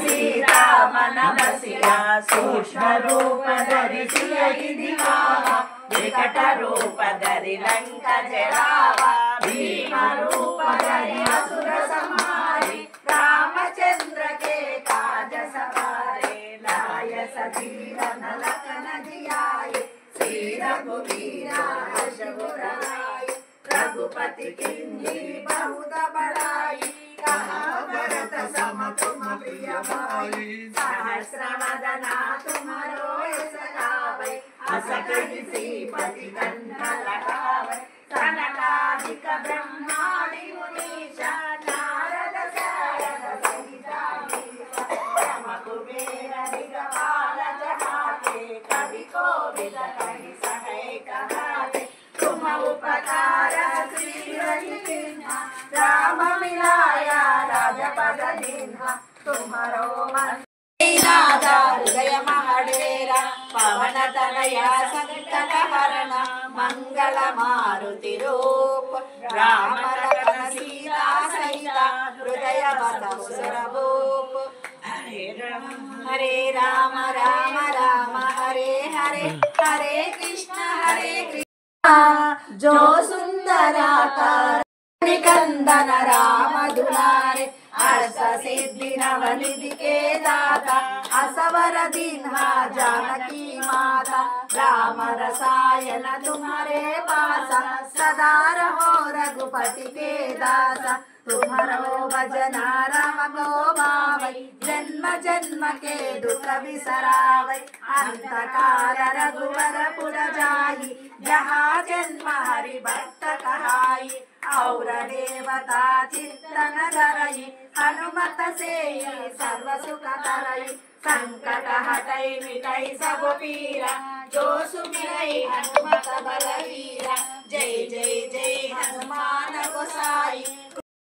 सीता मन बसिया सूक्ष्म रूप धरिसिया दिखावा विकट रूप धरि लंक जरावा भीम रूप धरि असुर संहारे रामचंद्र के काज सवारे लाय सजीवन लखन जियाए श्री रघुवीरा रघुराई रघुपति किन्ही बहुत बड़ाई कहा भरत सम तुम प्रिय भाई सहस्र वदना तुम्हारो यश गावै अस कहि श्रीपति कंठ लगावै सनकादिक ब्रह्मादि मुनीषा नारद सारद सहित ब्रह्म कुबेर दिगपाल जहाते कवि कोविद कहि सहे कहाते तुम उपकार श्रीरघुनाथ राम मिलाया राजपद दीन्हा तुम्हारो मन हृदय महडेरा पवन तनया संकट हरण मंगल मारुति रूप राम लखन सीता सहित हृदय बसुर भूप हरे राम राम राम हरे हरे हरे कृष्ण जो सुंदराकार निकंदन राम दुलारे अष्ट सिद्धि नवनिधि के दाता असवर दीन्हा जानकी माता राम रसायन तुम्हारे पासा सदा रहो रघुपति के दासा तुम्हारो भजना राम को भावै जन्म जन्म के दुख बिसरावै अंत काल रघुवर पुर जाई जहाँ जन्म हरि भक्त कहाई और देवता चित्तन धरई हनुमत से सर्व सुख करई संकट हटई मिटई सब पीरा जो सुमिरई हनुमत बलवीरा जय जय जय हनुमान गोसाई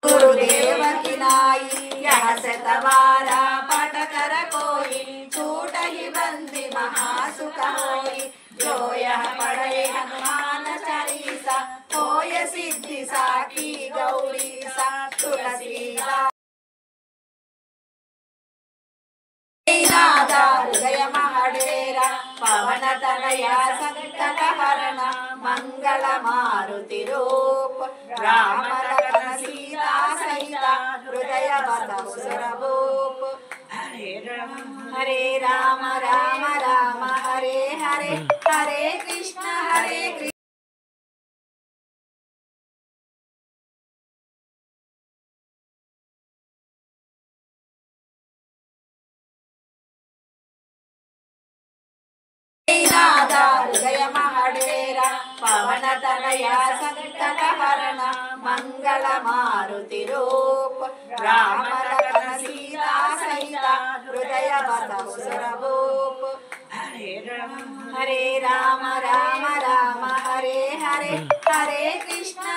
गुरुदेव की नाई यह सतवारा पट कर कोई छूट ही बंदी महासुख होई जो यह पढ़े हनुमान चालीसा होय सिद्धि साखी गौरी सा तुलसीदास हृदय महडेरा पवन तनया संकट हरण मंगल मारुति रूप राम लखन सीता सहित हृदय बसुर भूप हरे राम राम राम हरे हरे हरे कृष्ण हृदय महडेरा पवन तनया संकट हरण मंगल मारुति रूप राम लखन सीता सहित हृदय बसुर भूप हरे राम राम राम हरे हरे हरे कृष्ण